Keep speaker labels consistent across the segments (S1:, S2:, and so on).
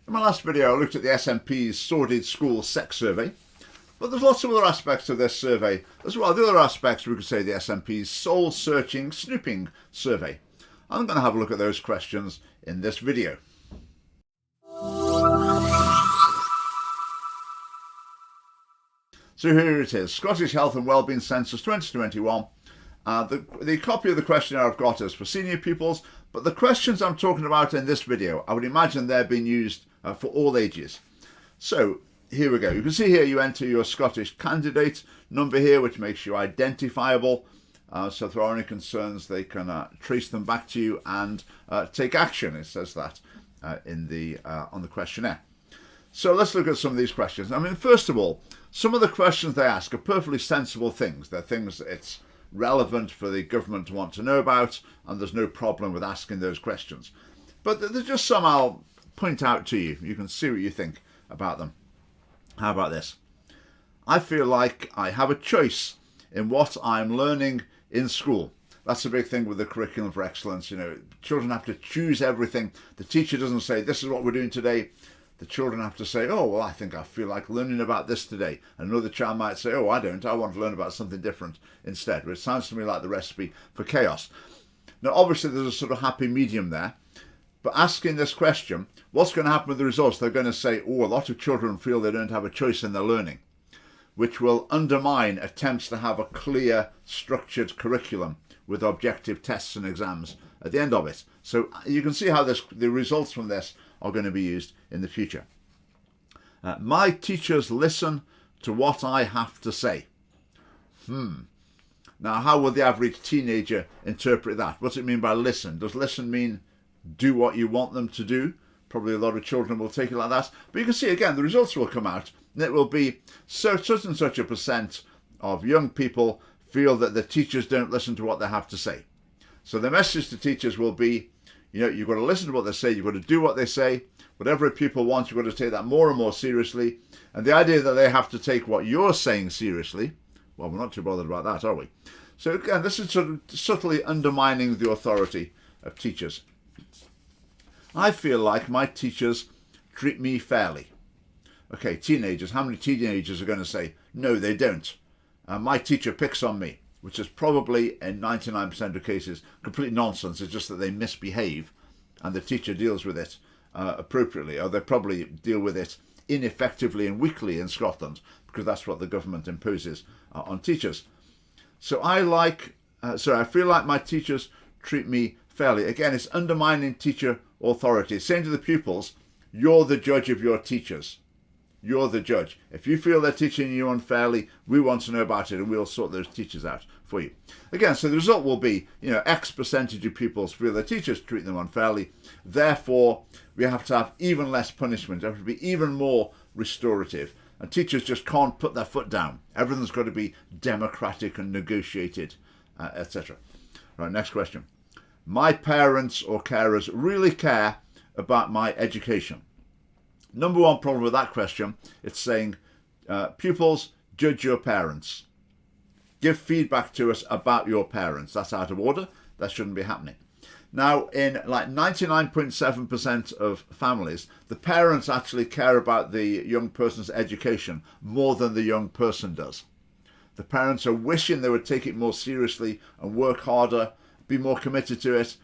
S1: In my last video, I looked at the SNP's Sordid School Sex Survey, but there's lots of other aspects of this survey as well. The other aspects, we could say, the SNP's Soul-Searching Snooping Survey. I'm going to have a look at those questions in this video. So here it is, Scottish Health and Wellbeing Census 2021. The copy of the questionnaire I've got is for senior pupils, but the questions I'm talking about in this video, I would imagine they're being used for all ages. So here we go. You can see here you enter your Scottish candidate number here, which makes you identifiable. So if there are any concerns, they can trace them back to you and take action. It says that on the questionnaire. So let's look at some of these questions. I mean, first of all, some of the questions they ask are perfectly sensible things. They're things that it's relevant for the government to want to know about, and there's no problem with asking those questions. But there's just some I'll point out to you. You can see what you think about them. How about this? I feel like I have a choice in what I'm learning in school. That's a big thing with the curriculum for excellence. You know, children have to choose everything. The teacher doesn't say, this is what we're doing today. The children have to say, oh, well, I think I feel like learning about this today. And another child might say, oh, I don't. I want to learn about something different instead. Which sounds to me like the recipe for chaos. Now, obviously, there's a sort of happy medium there. But asking this question, what's going to happen with the results? They're going to say, oh, a lot of children feel they don't have a choice in their learning, which will undermine attempts to have a clear, structured curriculum with objective tests and exams at the end of it. So you can see how the results from this are going to be used in the future. My teachers listen to what I have to say. Now, how will the average teenager interpret that? What does it mean by listen? Does listen mean do what you want them to do? Probably a lot of children will take it like that. But you can see, again, the results will come out, and it will be such and such a percent of young people feel that the teachers don't listen to what they have to say. So the message to teachers will be, you know, you've got to listen to what they say, you've got to do what they say. Whatever a pupil wants, you've got to take that more and more seriously. And the idea that they have to take what you're saying seriously, well, we're not too bothered about that, are we? So again, this is sort of subtly undermining the authority of teachers. I feel like my teachers treat me fairly. Okay, teenagers, how many teenagers are going to say, no, they don't? My teacher picks on me, which is probably, in 99% of cases, complete nonsense. It's just that they misbehave and the teacher deals with it appropriately, or they probably deal with it ineffectively and weakly in Scotland, because that's what the government imposes on teachers. So I feel like my teachers treat me fairly. Again, it's undermining teacher authority. It's saying to the pupils, you're the judge of your teachers. You're the judge. If you feel they're teaching you unfairly, we want to know about it and we'll sort those teachers out for you. Again, so the result will be, you know, X percentage of pupils feel their teachers treat them unfairly. Therefore, we have to have even less punishment. There have to be even more restorative. And teachers just can't put their foot down. Everything's got to be democratic and negotiated, etc. Right, next question. My parents or carers really care about my education. Number one problem with that question, it's saying, pupils, judge your parents. Give feedback to us about your parents. That's out of order. That shouldn't be happening. Now, in like 99.7% of families, the parents actually care about the young person's education more than the young person does. The parents are wishing they would take it more seriously and work harder, be more committed to it,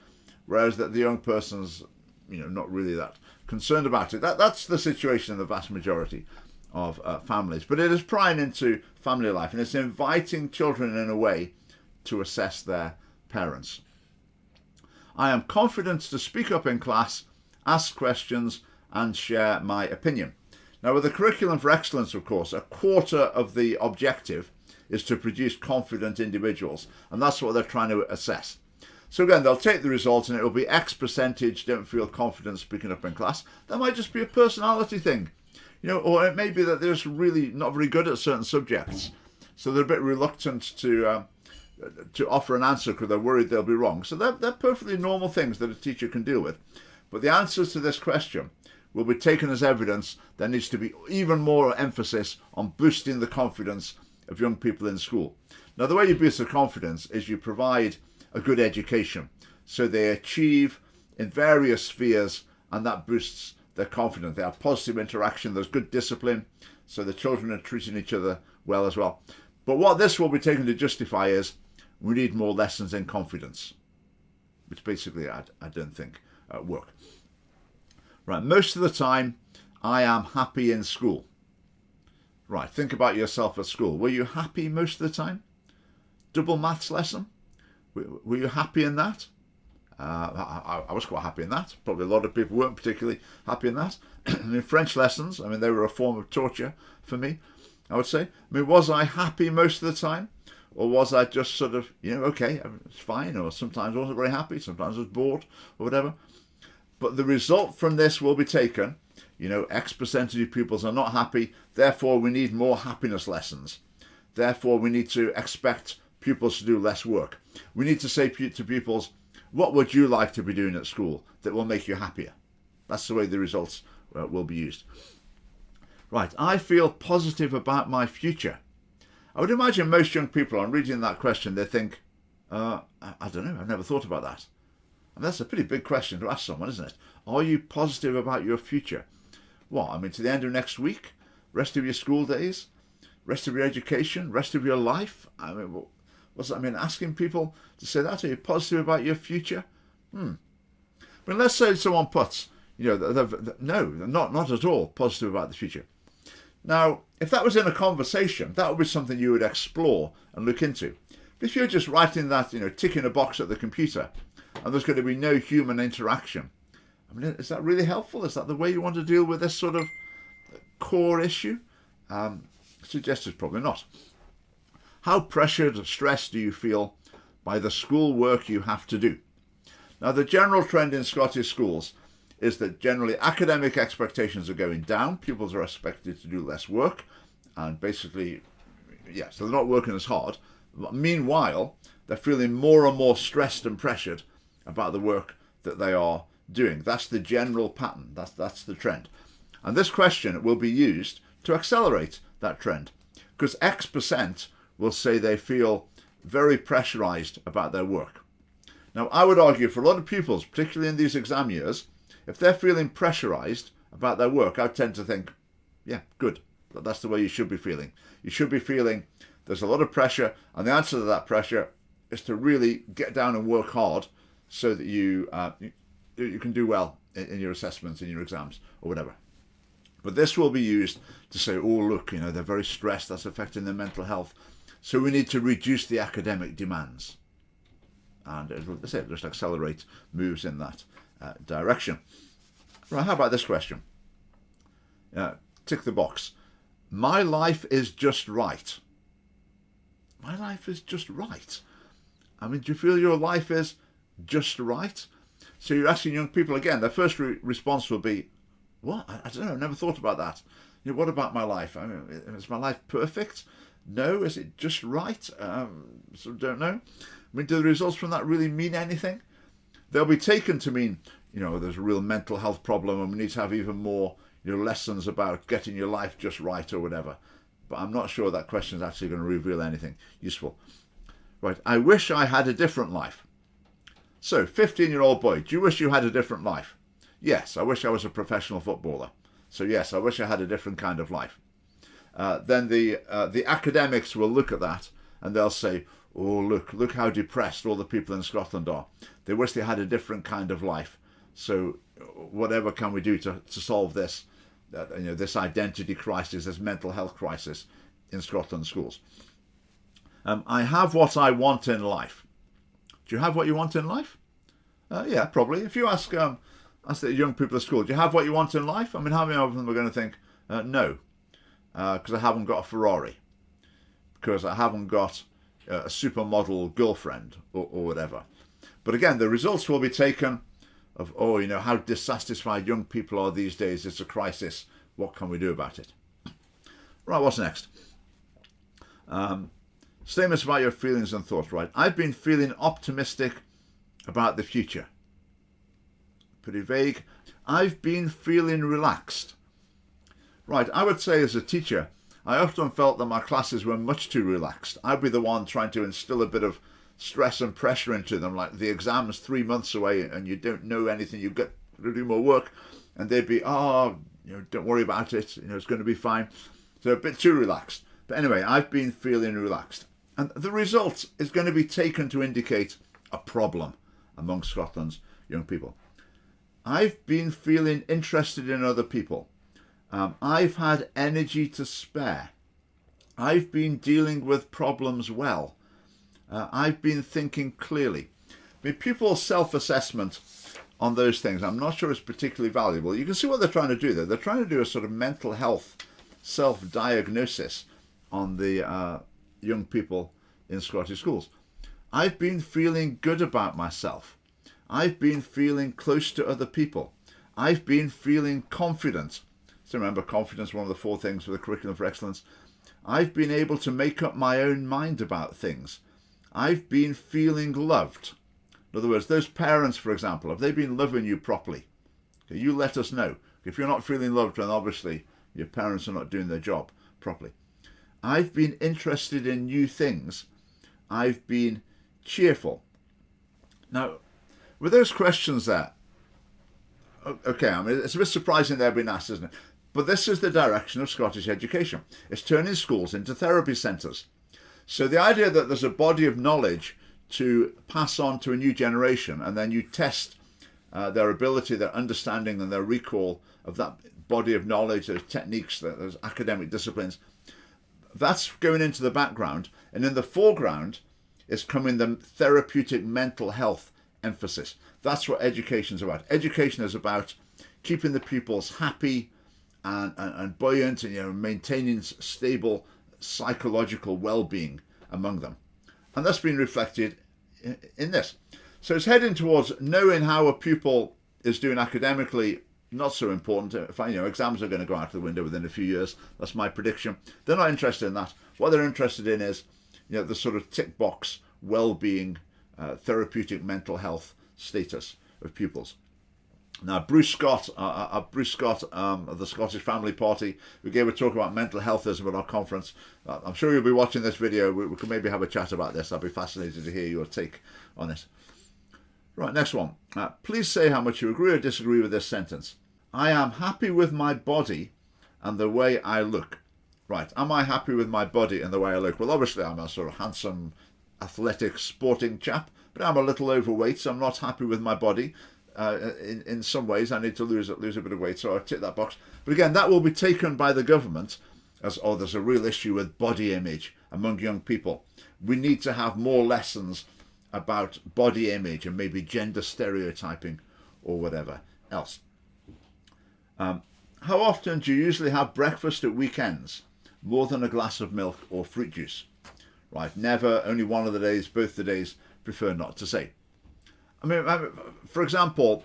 S1: whereas that the young person's, you know, not really that concerned about it. That's the situation in the vast majority of families. But it is prying into family life, and it's inviting children in a way to assess their parents. I am confident to speak up in class, ask questions, and share my opinion. Now, with the curriculum for excellence, of course, a quarter of the objective is to produce confident individuals, and that's what they're trying to assess. So again, they'll take the results and it will be X percentage don't feel confident speaking up in class. That might just be a personality thing, you know, or it may be that they're just really not very good at certain subjects. So they're a bit reluctant to offer an answer because they're worried they'll be wrong. So they're perfectly normal things that a teacher can deal with. But the answers to this question will be taken as evidence. There needs to be even more emphasis on boosting the confidence of young people in school. Now, the way you boost the confidence is you provide a good education, so they achieve in various spheres, and that boosts they're confident, they have positive interaction, there's good discipline, so the children are treating each other well as well. But what this will be taken to justify is we need more lessons in confidence, which basically I don't think work. Right, most of the time I am happy in school. Right, think about yourself at school. Were you happy most of the time? Double maths lesson? Were you happy in that? I was quite happy in that. Probably a lot of people weren't particularly happy in that. And in French lessons, I mean, they were a form of torture for me, I would say. I mean, was I happy most of the time? Or was I just sort of, okay, it's fine. Or sometimes I wasn't very happy. Sometimes I was bored or whatever. But the result from this will be taken. X percentage of pupils are not happy. Therefore, we need more happiness lessons. Therefore, we need to expect pupils to do less work. We need to say to pupils, what would you like to be doing at school that will make you happier? That's the way the results will be used. Right, I feel positive about my future. I would imagine most young people, on reading that question, they think, I don't know, I've never thought about that. And that's a pretty big question to ask someone, isn't it? Are you positive about your future? What, I mean, to the end of next week? Rest of your school days? Rest of your education? Rest of your life? I mean, what's that mean? Asking people to say that? Are you positive about your future? I mean, let's say someone puts, no, not at all positive about the future. Now, if that was in a conversation, that would be something you would explore and look into. But if you're just writing that, ticking a box at the computer, and there's going to be no human interaction, I mean, is that really helpful? Is that the way you want to deal with this sort of core issue? I suggest it's probably not. How pressured or stressed do you feel by the school work you have to do? Now, the general trend in Scottish schools is that generally academic expectations are going down. Pupils are expected to do less work, and basically, so they're not working as hard. Meanwhile, they're feeling more and more stressed and pressured about the work that they are doing. That's the general pattern. That's the trend. And this question will be used to accelerate that trend, because X% will say they feel very pressurized about their work. Now, I would argue for a lot of pupils, particularly in these exam years, if they're feeling pressurized about their work, I tend to think, good. That's the way you should be feeling. You should be feeling there's a lot of pressure, and the answer to that pressure is to really get down and work hard so that you can do well in your assessments, in your exams, or whatever. But this will be used to say, oh, look, they're very stressed, that's affecting their mental health. So we need to reduce the academic demands. And it'll just accelerate moves in that direction. Right, how about this question? Tick the box. My life is just right. My life is just right. I mean, do you feel your life is just right? So you're asking young people again, their first response will be, what? I don't know, I've never thought about that. What about my life? I mean, is my life perfect? No, is it just right? So don't know. I mean, do the results from that really mean anything? They'll be taken to mean, there's a real mental health problem and we need to have even more lessons about getting your life just right or whatever. But I'm not sure that question is actually going to reveal anything useful. Right, I wish I had a different life. So, 15-year-old boy, do you wish you had a different life? Yes, I wish I was a professional footballer. So yes, I wish I had a different kind of life. Then the academics will look at that and they'll say, oh, look how depressed all the people in Scotland are. They wish they had a different kind of life. So whatever can we do to solve this, this identity crisis, this mental health crisis in Scotland schools? I have what I want in life. Do you have what you want in life? Yeah, probably. If you ask the young people at school, do you have what you want in life? I mean, how many of them are going to think, no, because I haven't got a Ferrari, because I haven't got a supermodel girlfriend or whatever. But again, the results will be taken of, how dissatisfied young people are these days. It's a crisis. What can we do about it? Right, what's next? Statements about your feelings and thoughts, right? I've been feeling optimistic about the future. Pretty vague. I've been feeling relaxed. Right, I would say as a teacher, I often felt that my classes were much too relaxed. I'd be the one trying to instill a bit of stress and pressure into them, like the exam's 3 months away and you don't know anything, you've got to do more work. and they'd be, oh, don't worry about it, it's going to be fine. So a bit too relaxed. But anyway, I've been feeling relaxed. And the result is going to be taken to indicate a problem among Scotland's young people. I've been feeling interested in other people. I've had energy to spare. I've been dealing with problems well. I've been thinking clearly. I mean, pupils' self-assessment on those things, I'm not sure it's particularly valuable. You can see what they're trying to do there. They're trying to do a sort of mental health self-diagnosis on the young people in Scottish schools. I've been feeling good about myself. I've been feeling close to other people. I've been feeling confident. So remember, confidence is one of the 4 things for the Curriculum for Excellence. I've been able to make up my own mind about things. I've been feeling loved. In other words, those parents, for example, have they been loving you properly? Okay, you let us know. If you're not feeling loved, then obviously your parents are not doing their job properly. I've been interested in new things. I've been cheerful. Now, with those questions there, okay, I mean, it's a bit surprising they're being asked, isn't it? But this is the direction of Scottish education. It's turning schools into therapy centres. So the idea that there's a body of knowledge to pass on to a new generation, and then you test their ability, their understanding and their recall of that body of knowledge, those techniques, those academic disciplines, that's going into the background. And in the foreground is coming the therapeutic mental health emphasis. That's what education is about. Education is about keeping the pupils happy and buoyant, and maintaining stable psychological well-being among them. And that's been reflected in this. So it's heading towards knowing how a pupil is doing academically, not so important. Exams are going to go out the window within a few years. That's my prediction. They're not interested in that. What they're interested in is the sort of tick box well-being, therapeutic mental health status of pupils. Now, Bruce Scott of the Scottish Family Party, who gave a talk about mental healthism at our conference. I'm sure you'll be watching this video. We can maybe have a chat about this. I'll be fascinated to hear your take on it. Right, next one. Please say how much you agree or disagree with this sentence. I am happy with my body and the way I look. Right, am I happy with my body and the way I look? Well, obviously I'm a sort of handsome, athletic, sporting chap, but I'm a little overweight, so I'm not happy with my body. In some ways, I need to lose a bit of weight, so I'll tick that box. But again, that will be taken by the government as, there's a real issue with body image among young people. We need to have more lessons about body image and maybe gender stereotyping or whatever else. How often do you usually have breakfast at weekends? More than a glass of milk or fruit juice? Right, never, only one of the days, both the days, prefer not to say. I mean, for example,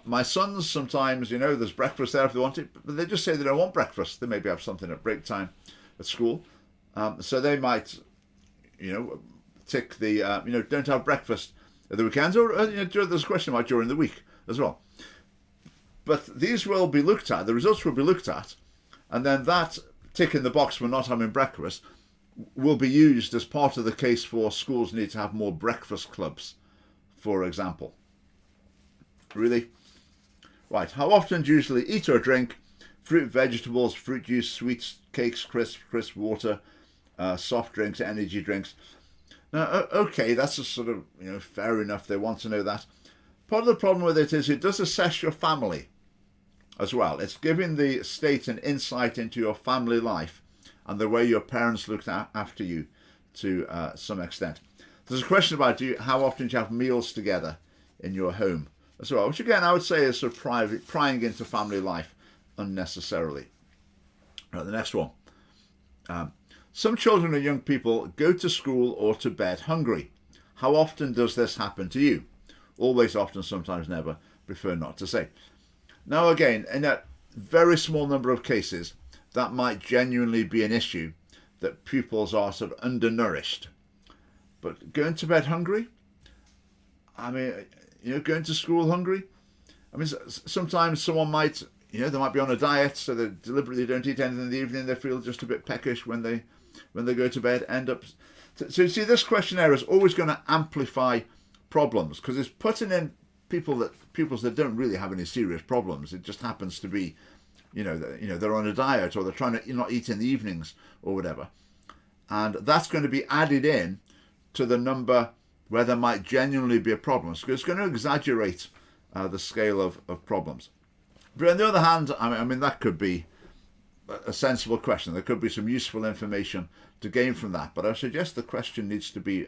S1: my sons sometimes, there's breakfast there if they want it, but they just say they don't want breakfast. They maybe have something at break time at school. So they might, tick the, don't have breakfast at the weekends, or, there's a question mark during the week as well. But these will be looked at, the results will be looked at, and then that tick in the box for not having breakfast will be used as part of the case for schools need to have more breakfast clubs, for example. Really? Right, how often do you usually eat or drink fruit, vegetables, fruit juice, sweets, cakes, crisp water, soft drinks, energy drinks? Now, okay, that's a sort of, fair enough. They want to know that. Part of the problem with it is it does assess your family as well. It's giving the state an insight into your family life and the way your parents looked after you to some extent. There's a question about how often do you have meals together in your home as well, which again I would say is sort of prying into family life unnecessarily. Right, the next one. Some children or young people go to school or to bed hungry. How often does this happen to you? Always, often, sometimes, never. Prefer not to say. Now again, in a very small number of cases, that might genuinely be an issue, that pupils are sort of undernourished. But going to bed hungry? I mean, going to school hungry? I mean, sometimes someone might, they might be on a diet, so they deliberately don't eat anything in the evening. They feel just a bit peckish when they go to bed. So you see, this questionnaire is always going to amplify problems because it's putting in pupils that don't really have any serious problems. It just happens to be, they're on a diet, or they're trying to not eat in the evenings or whatever. And that's going to be added in to the number where there might genuinely be a problem. So it's going to exaggerate the scale of problems. But on the other hand, I mean, that could be a sensible question. There could be some useful information to gain from that. But I suggest the question needs to be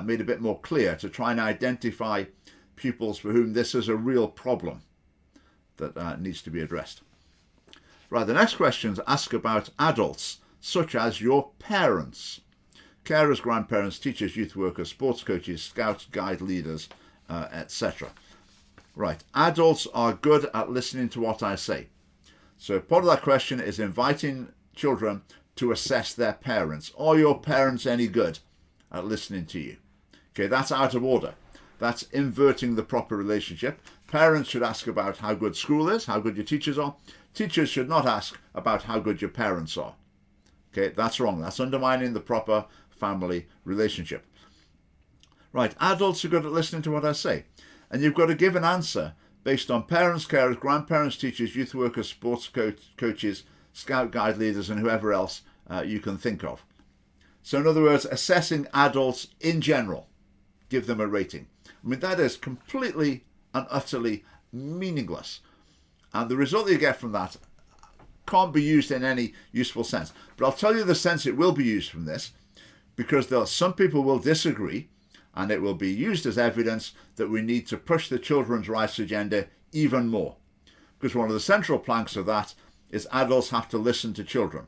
S1: made a bit more clear to try and identify pupils for whom this is a real problem that needs to be addressed. Right, the next questions ask about adults, such as your parents. Carers, grandparents, teachers, youth workers, sports coaches, scouts, guide leaders, etc. Right, adults are good at listening to what I say. So part of that question is inviting children to assess their parents. Are your parents any good at listening to you? Okay, that's out of order. That's inverting the proper relationship. Parents should ask about how good school is, how good your teachers are. Teachers should not ask about how good your parents are. Okay, that's wrong. That's undermining the proper family relationship. Right, adults are good at listening to what I say. And you've got to give an answer based on parents, carers, grandparents, teachers, youth workers, sports coaches, scout guide leaders, and whoever else you can think of. So in other words, assessing adults in general, give them a rating. I mean, that is completely and utterly meaningless. And the result that you get from that can't be used in any useful sense. But I'll tell you the sense it will be used from this, because some people will disagree, and it will be used as evidence that we need to push the children's rights agenda even more. Because one of the central planks of that is adults have to listen to children.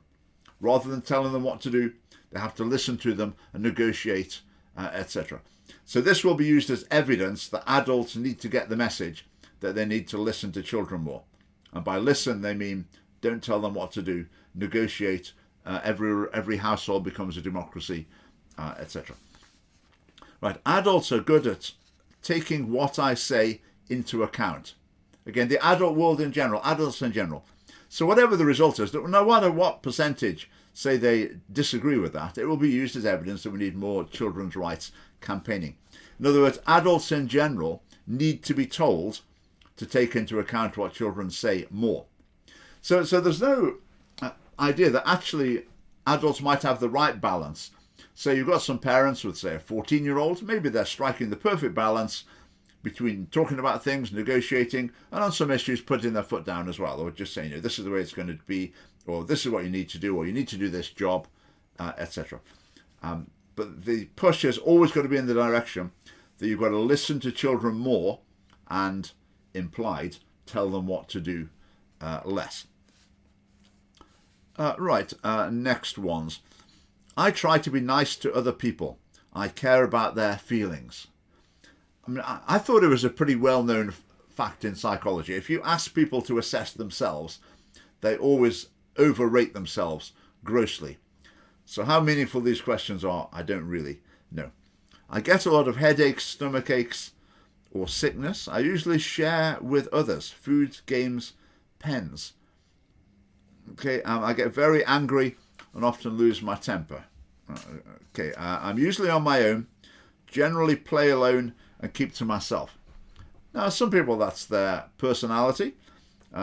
S1: Rather than telling them what to do, they have to listen to them and negotiate, etc. So this will be used as evidence that adults need to get the message that they need to listen to children more. And by listen, they mean don't tell them what to do, negotiate, every household becomes a democracy, etc. Right, adults are good at taking what I say into account. Again, the adult world in general, adults in general. So whatever the result is, no matter what percentage say they disagree with that, it will be used as evidence that we need more children's rights campaigning. In other words, adults in general need to be told to take into account what children say more. So there's no idea that actually adults might have the right balance. So you've got some parents with, say, a 14-year-old, maybe they're striking the perfect balance between talking about things, negotiating, and on some issues putting their foot down as well, or just saying, this is the way it's going to be, or this is what you need to do, or you need to do this job, etc. But the push has always got to be in the direction that you've got to listen to children more and, implied, tell them what to do less. Next ones. I try to be nice to other people. I care about their feelings. I mean, I thought it was a pretty well-known fact in psychology. If you ask people to assess themselves, they always overrate themselves grossly. So how meaningful these questions are, I don't really know. I get a lot of headaches, stomach aches, or sickness. I usually share with others, food, games, pens. Okay, I get very angry and often lose my temper. I'm usually on my own, generally play alone and keep to myself. Now, some people that's their personality.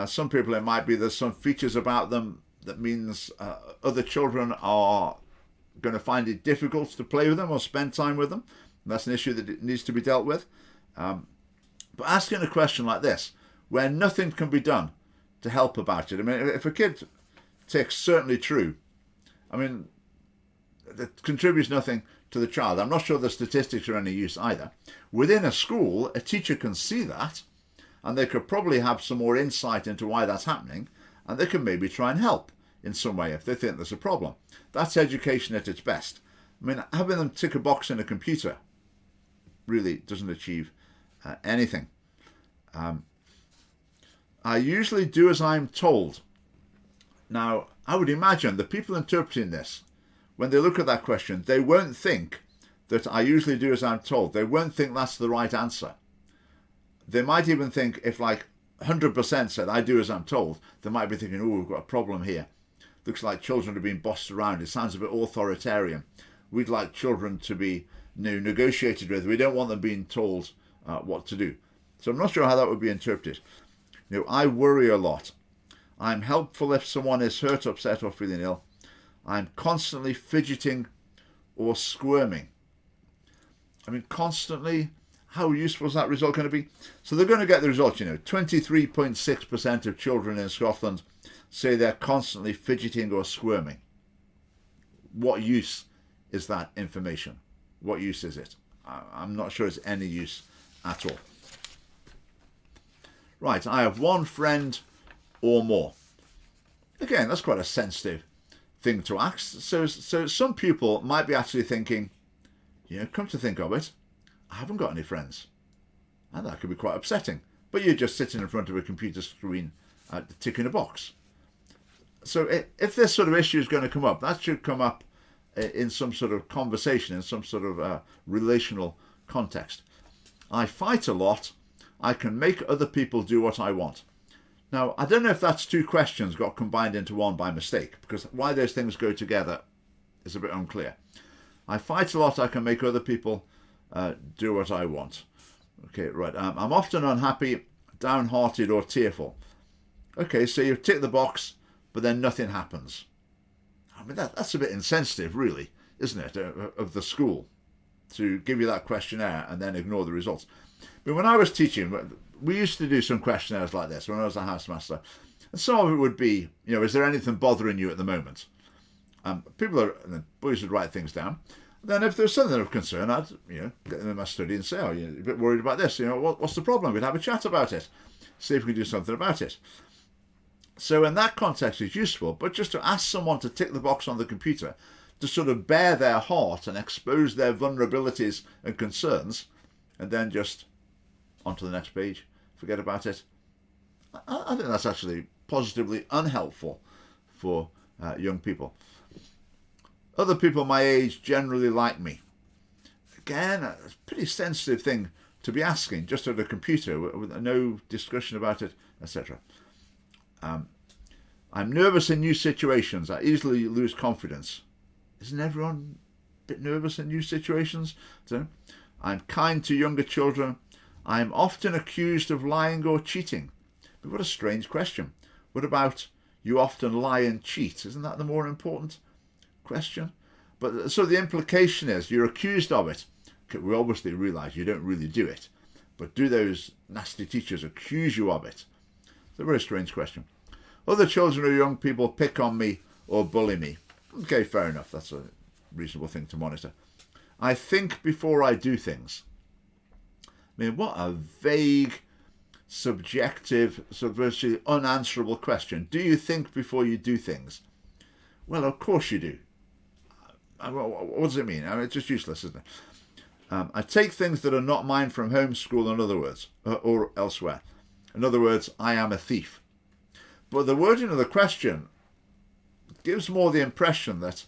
S1: Some people it might be there's some features about them that means other children are going to find it difficult to play with them or spend time with them. And that's an issue that needs to be dealt with. But asking a question like this, where nothing can be done to help about it. I mean, if a kid takes certainly true, I mean, that contributes nothing to the child. I'm not sure the statistics are any use either. Within a school, a teacher can see that, and they could probably have some more insight into why that's happening, and they can maybe try and help in some way if they think there's a problem. That's education at its best. I mean, having them tick a box in a computer really doesn't achieve anything. I usually do as I'm told. Now, I would imagine the people interpreting this, when they look at that question, they won't think that I usually do as I'm told. They won't think that's the right answer. They might even think if like 100% said I do as I'm told, they might be thinking, oh, we've got a problem here. Looks like children are being bossed around. It sounds a bit authoritarian. We'd like children to be negotiated with. We don't want them being told what to do. So I'm not sure how that would be interpreted. I worry a lot. I'm helpful if someone is hurt, upset, or feeling ill. I'm constantly fidgeting or squirming. Constantly, how useful is that result going to be? So they're going to get the result, 23.6% of children in Scotland say they're constantly fidgeting or squirming. What use is that information? What use is it? I'm not sure it's any use at all. Right, I have one friend or more. Again, that's quite a sensitive thing to ask. So some people might be actually thinking, come to think of it, I haven't got any friends. And that could be quite upsetting. But you're just sitting in front of a computer screen ticking a box. So if this sort of issue is going to come up, that should come up in some sort of conversation, in some sort of relational context. I fight a lot. I can make other people do what I want. Now, I don't know if that's two questions got combined into one by mistake, because why those things go together is a bit unclear. I fight a lot. I can make other people do what I want. Okay, right. I'm often unhappy, downhearted, or tearful. Okay, so you tick the box, but then nothing happens. That's a bit insensitive, really, isn't it, of the school, to give you that questionnaire and then ignore the results. But when I was teaching, we used to do some questionnaires like this when I was a housemaster. And some of it would be, is there anything bothering you at the moment? The boys would write things down. Then if there's something of concern, I'd get them in my study and say, you're a bit worried about this. What's the problem? We'd have a chat about it. See if we can do something about it. So in that context, it's useful. But just to ask someone to tick the box on the computer, to sort of bare their heart and expose their vulnerabilities and concerns, and then just onto the next page, forget about it. I think that's actually positively unhelpful for young people. Other people my age generally like me. Again, a pretty sensitive thing to be asking, just at a computer with no discussion about it, etc. I'm nervous in new situations. I easily lose confidence. Isn't everyone a bit nervous in new situations? I'm kind to younger children. I'm often accused of lying or cheating. But what a strange question. What about you often lie and cheat? Isn't that the more important question? But so the implication is you're accused of it. Okay, we obviously realise you don't really do it. But do those nasty teachers accuse you of it? It's a very strange question. Other children or young people pick on me or bully me. Okay, fair enough. That's a reasonable thing to monitor. I think before I do things. What a vague, subjective, virtually unanswerable question. Do you think before you do things? Well, of course you do. What does it mean? It's just useless, isn't it? I take things that are not mine from home, school, in other words, or elsewhere. In other words, I am a thief. But the wording of the question gives more the impression that,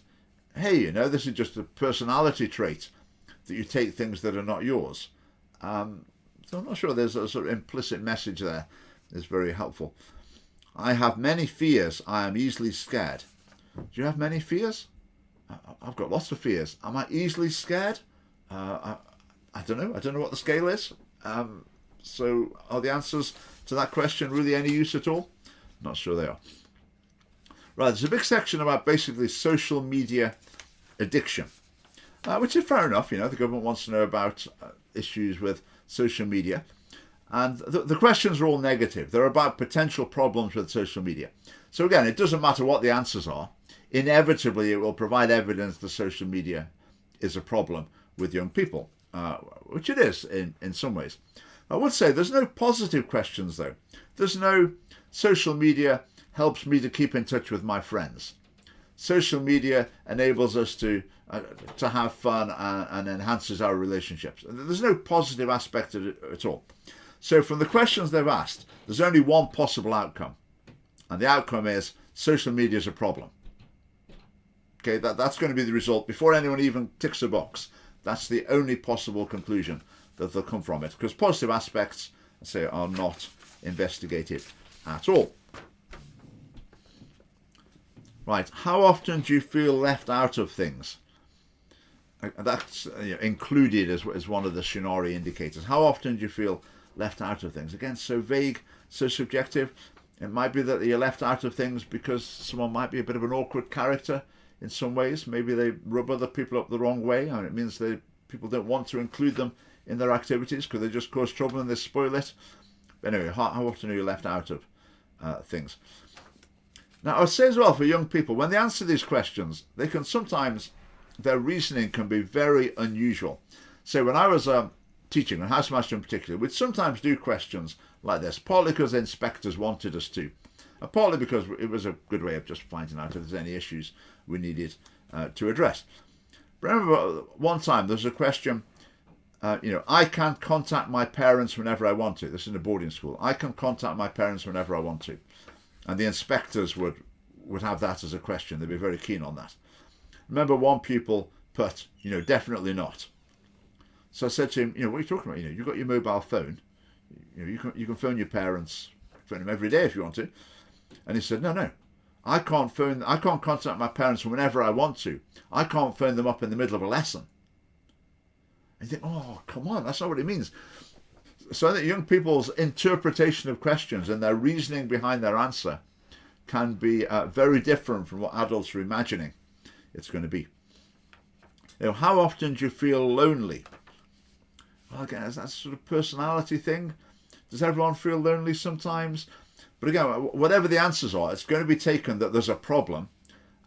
S1: hey, this is just a personality trait, that you take things that are not yours. So I'm not sure there's a sort of implicit message there. It's very helpful. I have many fears. I am easily scared. Do you have many fears? I've got lots of fears. Am I easily scared? I don't know. I don't know what the scale is. So are the answers to that question really any use at all? Not sure they are. Right, there's a big section about basically social media addiction, which is fair enough. The government wants to know about issues with social media. And the questions are all negative. They're about potential problems with social media. So again, it doesn't matter what the answers are. Inevitably, it will provide evidence that social media is a problem with young people, which it is in some ways. I would say there's no positive questions, though. There's no social media helps me to keep in touch with my friends. Social media enables us to have fun and enhances our relationships. There's no positive aspect of it at all. So from the questions they've asked, there's only one possible outcome. And the outcome is social media is a problem. Okay, that's going to be the result before anyone even ticks a box. That's the only possible conclusion that they'll come from it. Because positive aspects, I say, are not investigated at all. Right, how often do you feel left out of things? That's included as one of the Shinari indicators. How often do you feel left out of things? Again, so vague, so subjective. It might be that you're left out of things because someone might be a bit of an awkward character in some ways. Maybe they rub other people up the wrong way, and it means people don't want to include them in their activities because they just cause trouble and they spoil it. But anyway, how often are you left out of things? Now, I would say as well for young people, when they answer these questions, they can sometimes, their reasoning can be very unusual. So when I was teaching, and housemaster in particular, we'd sometimes do questions like this, partly because the inspectors wanted us to, and partly because it was a good way of just finding out if there's any issues we needed to address. But I remember one time there was a question, I can contact my parents whenever I want to. This is in a boarding school. I can contact my parents whenever I want to. And the inspectors would have that as a question. They'd be very keen on that. Remember one pupil put, definitely not. So I said to him, what are you talking about? You've got your mobile phone. You can phone your parents, phone them every day if you want to. And he said, no. I can't contact my parents whenever I want to. I can't phone them up in the middle of a lesson. And you think, oh, come on, that's not what it means. So I think young people's interpretation of questions and their reasoning behind their answer can be very different from what adults are imagining it's going to be. How often do you feel lonely? Well, again, that's that sort of personality thing. Does everyone feel lonely sometimes? But again, whatever the answers are, it's going to be taken that there's a problem,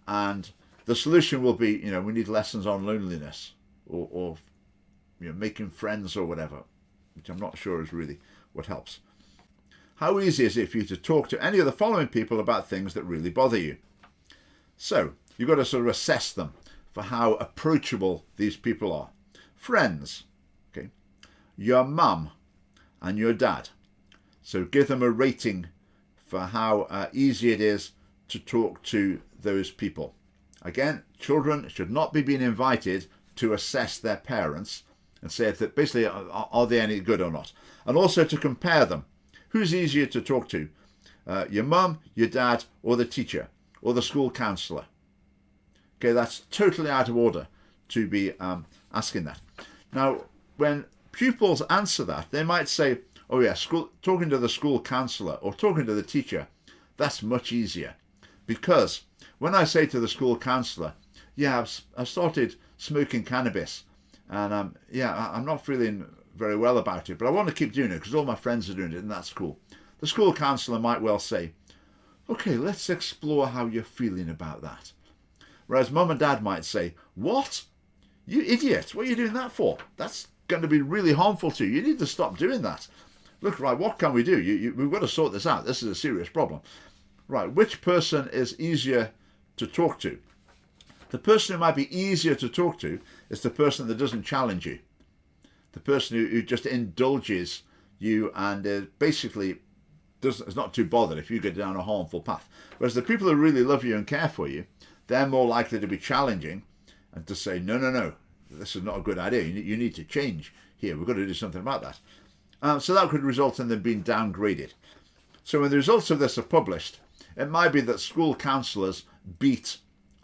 S1: and the solution will be, we need lessons on loneliness or making friends or whatever, which I'm not sure is really what helps. How easy is it for you to talk to any of the following people about things that really bother you? So you've got to sort of assess them for how approachable these people are. Friends, okay, your mum and your dad. So give them a rating for how easy it is to talk to those people. Again, children should not be being invited to assess their parents and say if that basically are they any good or not, and also to compare them. Who's easier to talk to, your mum, your dad, or the teacher, or the school counsellor? Okay, that's totally out of order to be asking that. Now, when pupils answer that, they might say, oh yeah, talking to the school counsellor or talking to the teacher, that's much easier. Because when I say to the school counsellor, yeah, I've started smoking cannabis, and I'm not feeling very well about it, but I want to keep doing it because all my friends are doing it and that's cool. The school counsellor might well say, okay, let's explore how you're feeling about that. Whereas mum and dad might say, what? You idiot, what are you doing that for? That's going to be really harmful to you. You need to stop doing that. Look, right, what can we do? We've got to sort this out. This is a serious problem. Right, which person is easier to talk to? The person who might be easier to talk to is the person that doesn't challenge you. The person who just indulges you and basically is not too bothered if you go down a harmful path. Whereas the people who really love you and care for you, they're more likely to be challenging and to say, no, this is not a good idea. You need to change here. We've got to do something about that. So that could result in them being downgraded. So when the results of this are published, it might be that school counsellors beat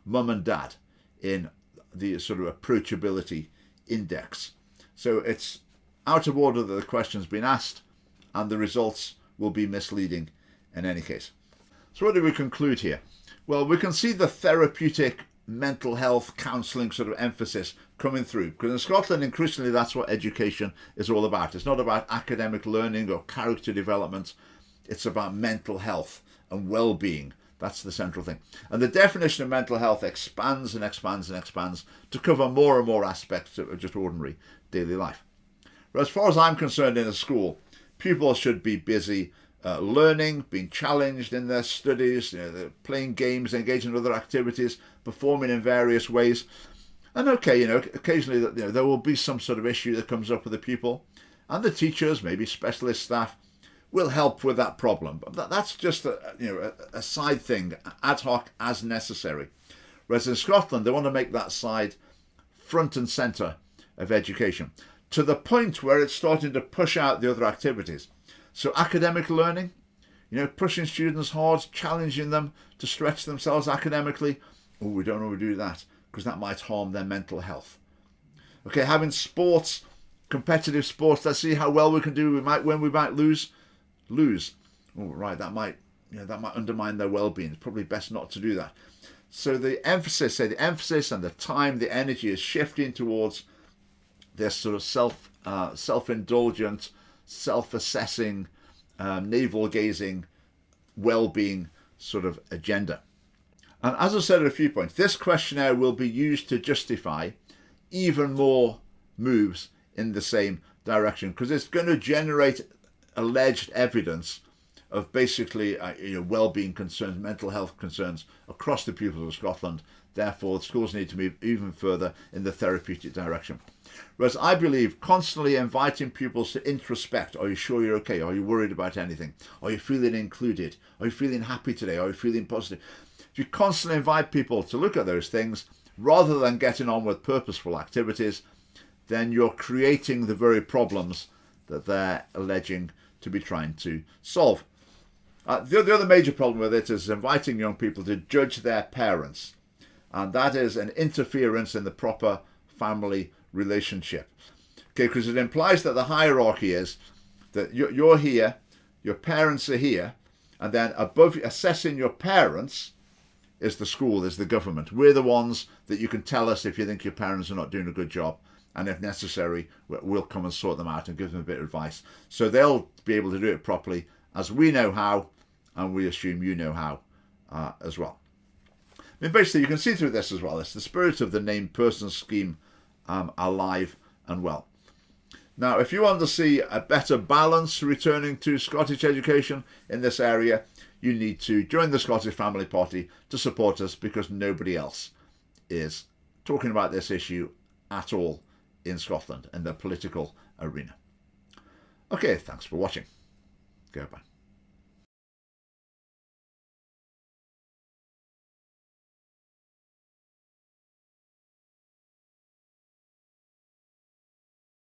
S1: mum and dad in the sort of approachability index. So it's out of order that the question's been asked, and the results will be misleading in any case. So what do we conclude here? Well, we can see the therapeutic mental health counselling sort of emphasis coming through, because in Scotland increasingly that's what education is all about. It's not about academic learning or character development. It's about mental health and well-being. That's the central thing. And the definition of mental health expands and expands and expands to cover more and more aspects of just ordinary daily life. But as far as I'm concerned, in a school, pupils should be busy learning, being challenged in their studies, they're playing games, engaging in other activities, performing in various ways. And okay, occasionally there will be some sort of issue that comes up with the pupil, and the teachers, maybe specialist staff, will help with that problem. But that's just a side thing, ad hoc as necessary. Whereas in Scotland, they want to make that side front and centre of education, to the point where it's starting to push out the other activities. So academic learning, pushing students hard, challenging them to stretch themselves academically. Oh, we don't want to do that because that might harm their mental health. Okay, having sports competitive sports. Let's see how well we can do. We might win, we might lose. Oh, right, that might undermine their well-being. It's probably best not to do that. So the emphasis and the time, the energy is shifting towards this sort of self-indulgent, self-assessing, navel-gazing, well-being sort of agenda. And as I said at a few points, this questionnaire will be used to justify even more moves in the same direction, because it's going to generate alleged evidence of basically well-being concerns, mental health concerns across the pupils of Scotland. Therefore, schools need to move even further in the therapeutic direction. Whereas I believe constantly inviting pupils to introspect. Are you sure you're okay? Are you worried about anything? Are you feeling included? Are you feeling happy today? Are you feeling positive? If you constantly invite people to look at those things, rather than getting on with purposeful activities, then you're creating the very problems that they're alleging to be trying to solve. The other major problem with it is inviting young people to judge their parents. And that is an interference in the proper family relationship. Okay, because it implies that the hierarchy is that you're here, your parents are here, and then above assessing your parents is the school, is the government. We're the ones that you can tell us if you think your parents are not doing a good job, and if necessary, we'll come and sort them out and give them a bit of advice. So they'll be able to do it properly, as we know how, and we assume you know how as well. I mean, basically, you can see through this as well. It's the spirit of the named person scheme alive and well. Now, if you want to see a better balance returning to Scottish education in this area, you need to join the Scottish Family Party to support us, because nobody else is talking about this issue at all in Scotland in the political arena. Okay, thanks for watching. Goodbye.